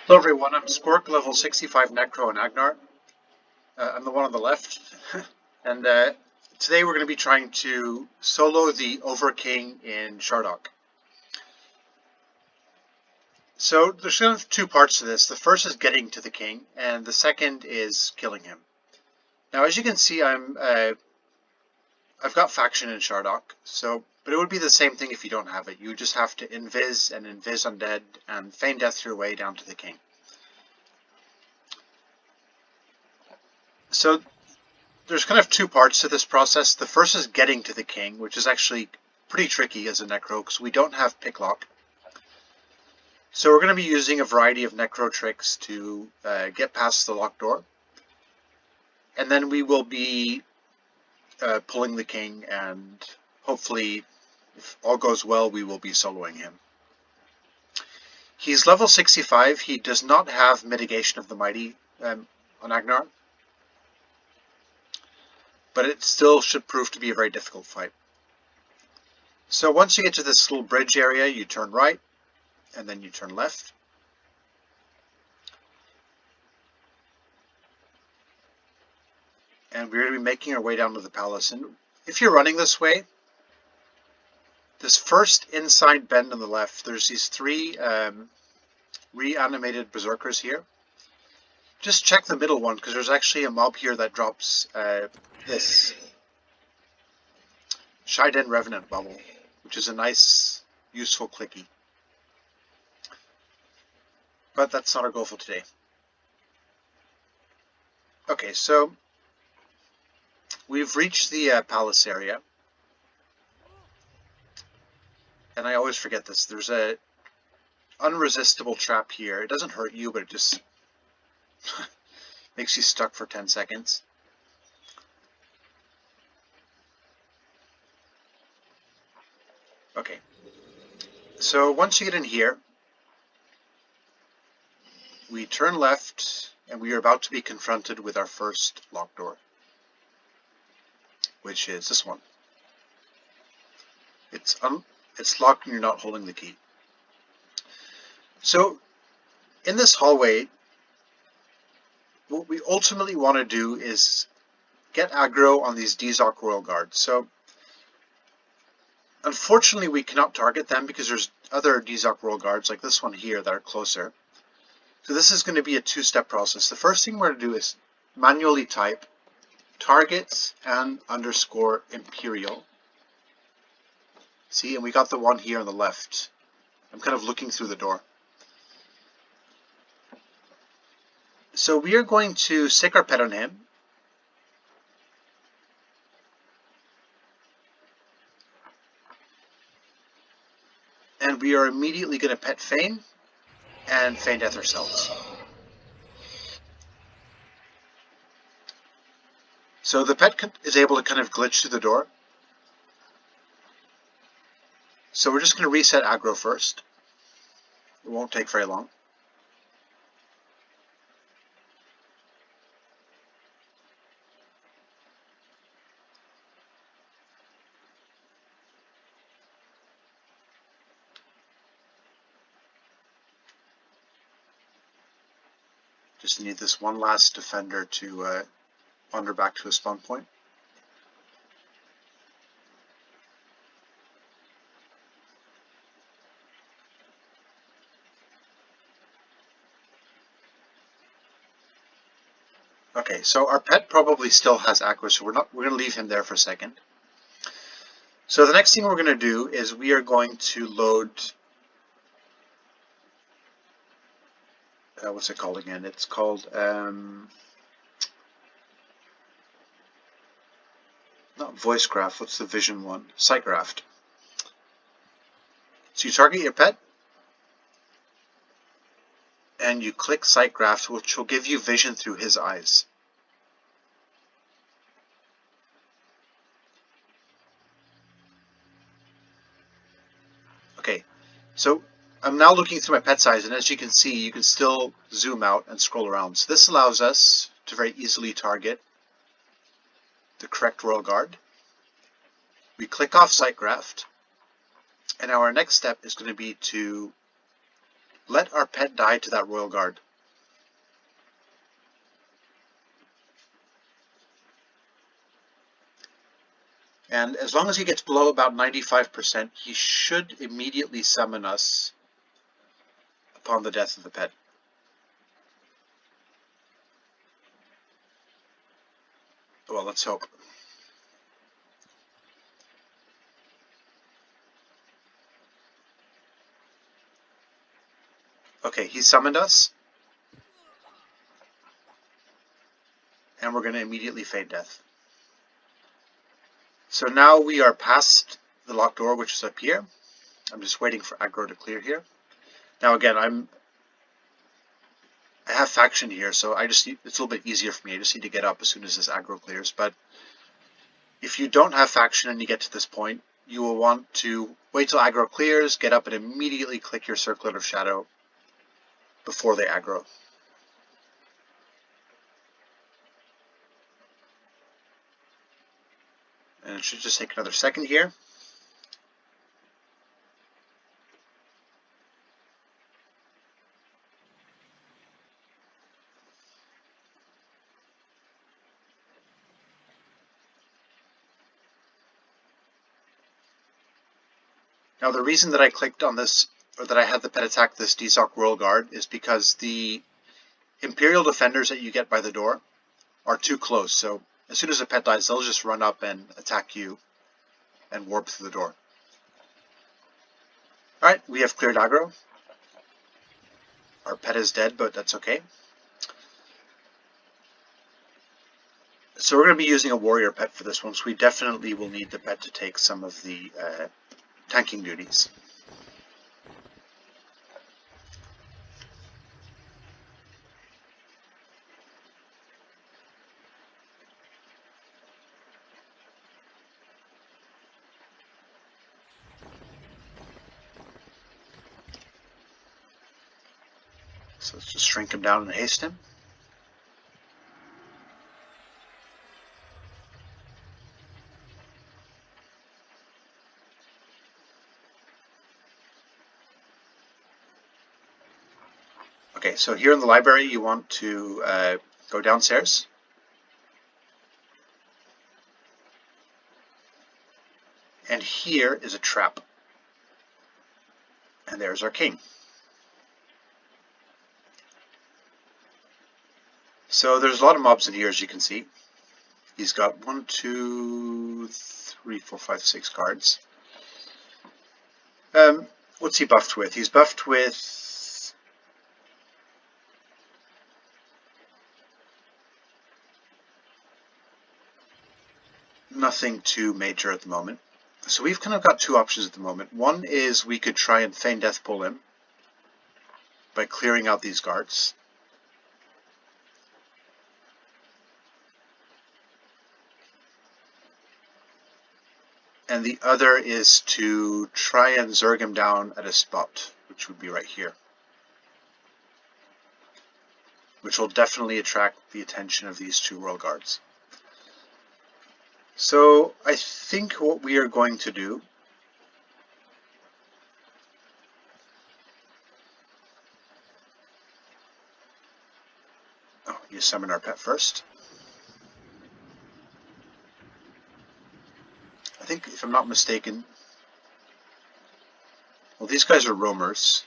Hello everyone, I'm Squirk, level 65 Necro in Agnarr. I'm the one on the left. and today we're going to be trying to solo the Overking in Chardok. So there's kind of two parts to this. The first is getting to the king, and the second is killing him. Now as you can see, I've got faction in Chardok, but it would be the same thing if you don't have it. You just have to invis and invis undead and feign death your way down to the king. So there's kind of two parts to this process. The first is getting to the king, which is actually pretty tricky as a necro because we don't have picklock. So we're going to be using a variety of necro tricks to get past the locked door. And then we will be pulling the king, and hopefully, if all goes well, we will be soloing him. He's level 65. He does not have Mitigation of the Mighty on Agnarr, but it still should prove to be a very difficult fight. So once you get to this little bridge area, you turn right, and then you turn left. And we're going to be making our way down to the palace. And if you're running this way, this first inside bend on the left, there's these three reanimated berserkers here. Just check the middle one, because there's actually a mob here that drops this Shiden Revenant bubble, which is a nice, useful clicky. But that's not our goal for today. Okay, so we've reached the palace area. And I always forget this. There's a unresistible trap here. It doesn't hurt you, but it just makes you stuck for 10 seconds. Okay. So once you get in here, we turn left, and we are about to be confronted with our first locked door, which is this one. It's locked and you're not holding the key. So in this hallway, what we ultimately want to do is get aggro on these Dzok Royal Guards. So unfortunately we cannot target them because there's other Dzok Royal Guards like this one here that are closer. So this is going to be a two-step process. The first thing we're going to do is manually type targets and underscore Imperial. See, and we got the one here on the left. I'm kind of looking through the door. So we are going to stick our pet on him. And we are immediately going to pet feign and feign death ourselves. So the pet is able to kind of glitch through the door. So we're just going to reset aggro first. It won't take very long. Just need this one last defender to wander back to a spawn point. Okay, so our pet probably still has aggro, so we're going to leave him there for a second. So the next thing we're going to do is we are going to load what's it called again? It's called not voicegraph. What's the vision one? Sightgraft. So you target your pet, and you click Sightgraft, which will give you vision through his eyes. Okay, so I'm now looking through my pet's eyes, and as you can see, you can still zoom out and scroll around. So this allows us to very easily target the correct Royal Guard. We click off Sightgraft, and now our next step is going to be to let our pet die to that Royal Guard. And as long as he gets below about 95%, he should immediately summon us upon the death of the pet. Well, let's hope. Okay, he summoned us. And we're going to immediately feign death. So now we are past the locked door, which is up here. I'm just waiting for aggro to clear here. Now again, I have faction here, so it's a little bit easier for me. I just need to get up as soon as this aggro clears. But if you don't have faction and you get to this point, you will want to wait till aggro clears, get up and immediately click your Circlet of Shadow before they aggro. And it should just take another second here. Now the reason that I clicked on this, or that I had the pet attack this Desoc Royal Guard, is because the Imperial Defenders that you get by the door are too close. So as soon as a pet dies, they'll just run up and attack you and warp through the door. Alright, we have cleared aggro. Our pet is dead, but that's okay. So we're going to be using a warrior pet for this one, so we definitely will need the pet to take some of the tanking duties. So let's just shrink him down and haste him. Okay, so here in the library you want to go downstairs. And here is a trap. And there's our king. So there's a lot of mobs in here, as you can see. He's got 1, 2, 3, 4, 5, 6 cards. What's he buffed with? He's buffed with nothing too major at the moment. So we've kind of got two options at the moment. One is we could try and feign death pull him by clearing out these guards. And the other is to try and zerg him down at a spot, which would be right here. Which will definitely attract the attention of these two Royal Guards. So I think what we are going to do you summon our pet first. I think, if I'm not mistaken, well, these guys are roamers.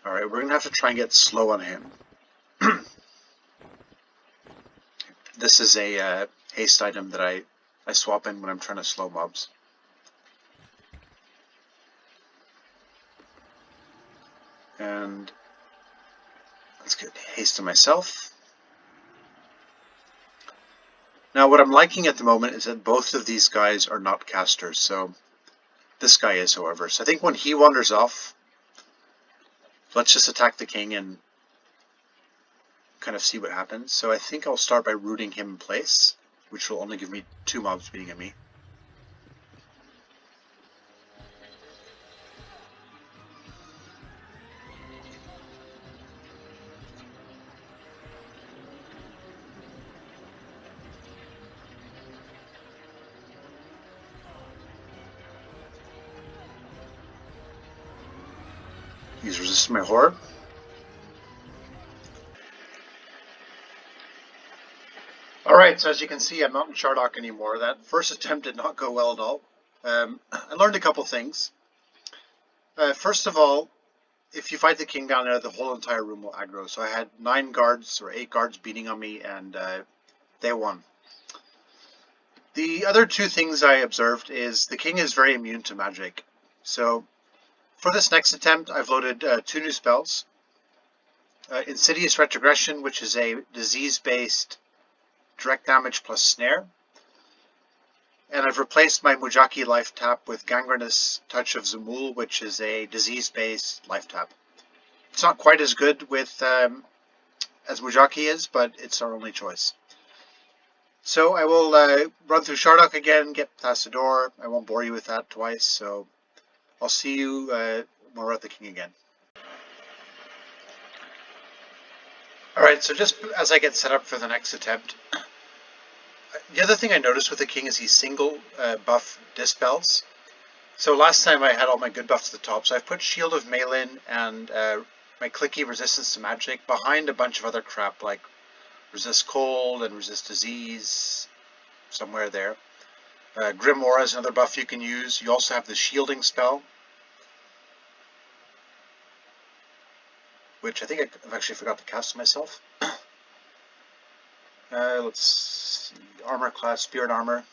Alright, we're going to have to try and get slow on him. This is a haste item that I swap in when I'm trying to slow mobs. And let's get haste to myself. Now what I'm liking at the moment is that both of these guys are not casters, so this guy is, however. So I think when he wanders off, let's just attack the king and kind of see what happens. So I think I'll start by rooting him in place, which will only give me 2 mobs beating at me. He's resisting my horror. Alright, so as you can see, I'm not in Chardok anymore. That first attempt did not go well at all. I learned a couple things. First of all, if you fight the king down there, the whole entire room will aggro. So I had 9 guards or 8 guards beating on me, and they won. The other 2 things I observed is the king is very immune to magic. So for this next attempt, I've loaded 2 new spells. Insidious Retrogression, which is a disease-based direct damage plus snare. And I've replaced my Mujaki life tap with Gangrenous Touch of Zamul, which is a disease-based life tap. It's not quite as good with as Mujaki is, but it's our only choice. So I will run through Chardok again, get Bathezid. I won't bore you with that twice, so I'll see you when we're at the king again. Alright, so just as I get set up for the next attempt, the other thing I noticed with the king is he single buff dispels. So last time I had all my good buffs at the top, so I've put Shield of Malin and my clicky resistance to magic behind a bunch of other crap like resist cold and resist disease, somewhere there. Grim Aura is another buff you can use. You also have the shielding spell, which I think I've actually forgot to cast myself. Let's see, armor class, spirit armor.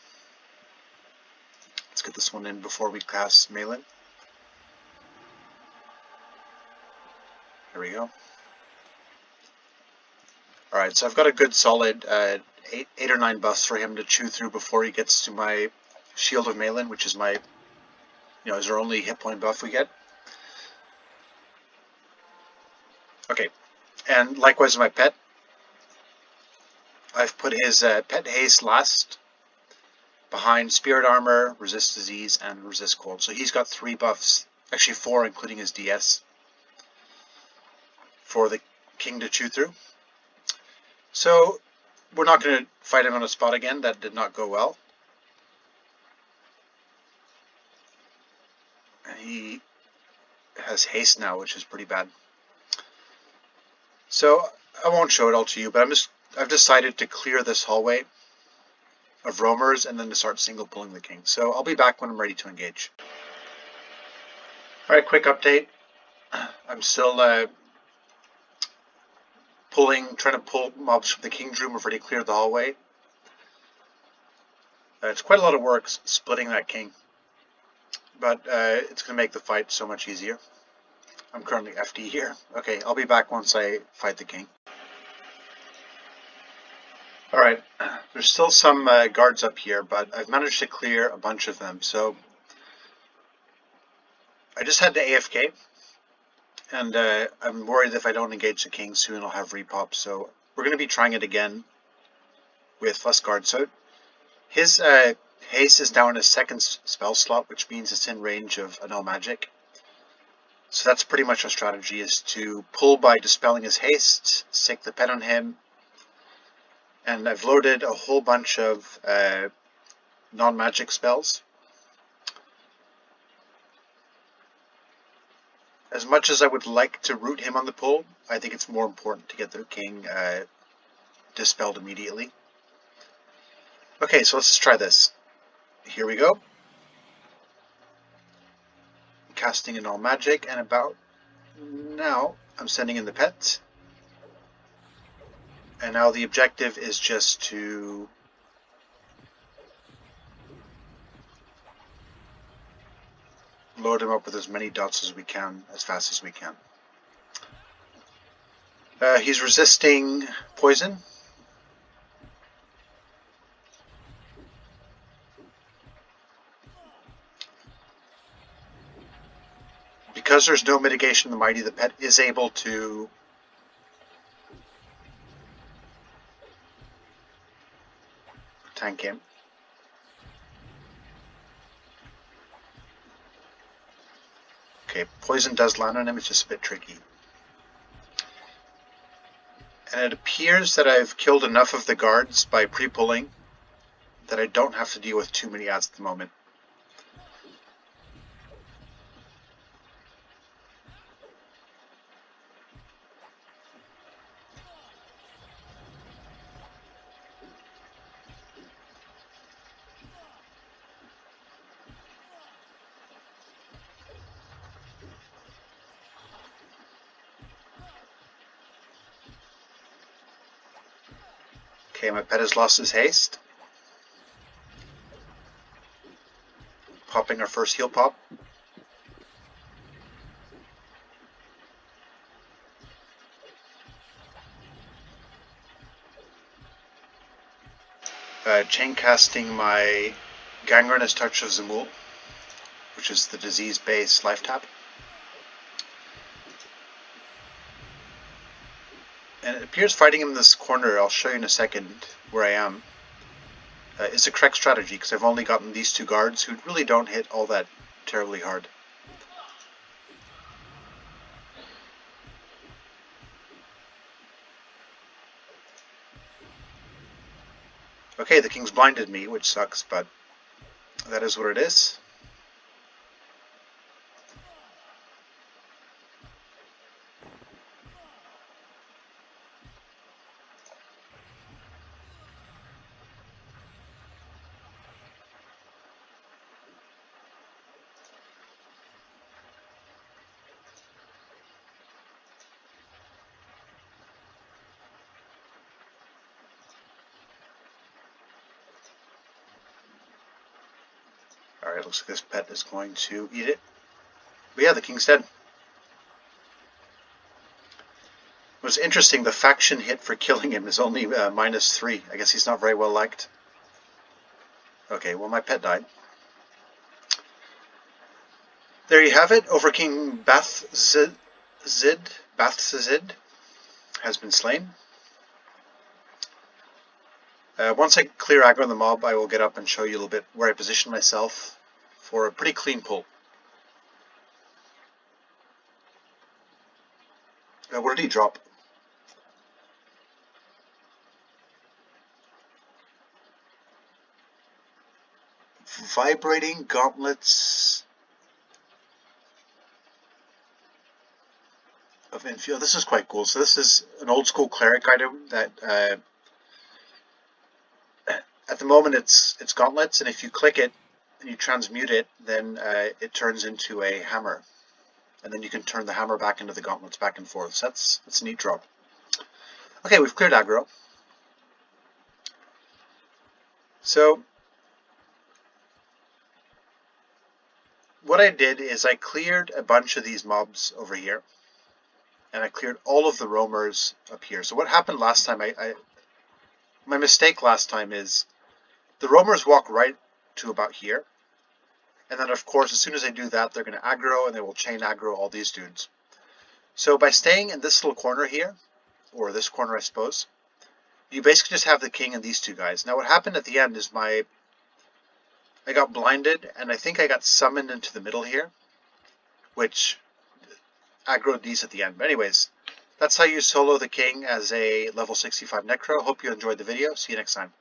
Let's get this one in before we cast Malin. Here we go. Alright, so I've got a good solid 8 or 9 buffs for him to chew through before he gets to my Shield of Malin, which is my, is our only hit point buff we get. Okay, and likewise with my pet, I've put his pet haste last behind spirit armor, resist disease, and resist cold. So he's got 3 buffs, actually 4 including his DS, for the king to chew through. So we're not going to fight him on a spot again. That did not go well. And he has haste now, which is pretty bad. So I won't show it all to you, but I've decided to clear this hallway of roamers and then to start single pulling the king. So I'll be back when I'm ready to engage. Alright, quick update. I'm still trying to pull mobs from the king's room. I've already cleared the hallway. It's quite a lot of work splitting that king, but it's going to make the fight so much easier. I'm currently FD here. Okay, I'll be back once I fight the king. Alright, there's still some guards up here, but I've managed to clear a bunch of them. So I just had to AFK, and I'm worried if I don't engage the king soon I'll have repop. So we're going to be trying it again with less guards. So his haste is now in his 2nd spell slot, which means it's in range of a no magic. So that's pretty much our strategy, is to pull by dispelling his haste, sick the pet on him, and I've loaded a whole bunch of non-magic spells. As much as I would like to root him on the pull, I think it's more important to get the king dispelled immediately. Okay, so let's try this. Here we go. Casting in all magic, and about now I'm sending in the pet. And now the objective is just to load him up with as many dots as we can, as fast as we can. He's resisting poison. Because there's no mitigation in the mighty, the pet is able to tank him. Okay, poison does land on him, it's just a bit tricky. And it appears that I've killed enough of the guards by pre-pulling that I don't have to deal with too many ads at the moment. Okay, my pet has lost his haste. Popping our first heal pop. Chain casting my Gangrenous Touch of Zamul, which is the disease base life tap. And it appears fighting him in this corner, I'll show you in a second where I am, is the correct strategy, because I've only gotten these two guards who really don't hit all that terribly hard. Okay, the king's blinded me, which sucks, but that is what it is. Alright, looks like this pet is going to eat it. But yeah, the king's dead. What's interesting, the faction hit for killing him is only -3. I guess he's not very well liked. Okay, well my pet died. There you have it. Overking Bathezid has been slain. Once I clear aggro on the mob, I will get up and show you a little bit where I position myself for a pretty clean pull. What did he drop? Vibrating gauntlets of infield. This is quite cool. So this is an old school cleric item that at the moment it's gauntlets, and if you click it and you transmute it, then it turns into a hammer, and then you can turn the hammer back into the gauntlets back and forth. So that's a neat drop. Okay, we've cleared aggro. So what I did is I cleared a bunch of these mobs over here, and I cleared all of the roamers up here. So what happened last time, my mistake last time is the roamers walk right to about here, and then of course as soon as they do that, they're going to aggro, and they will chain aggro all these dudes. So by staying in this little corner here, or this corner I suppose, you basically just have the king and these two guys. Now what happened at the end is I got blinded, and I think I got summoned into the middle here, which aggroed these at the end. But anyways, that's how you solo the king as a level 65 Necro. Hope you enjoyed the video. See you next time.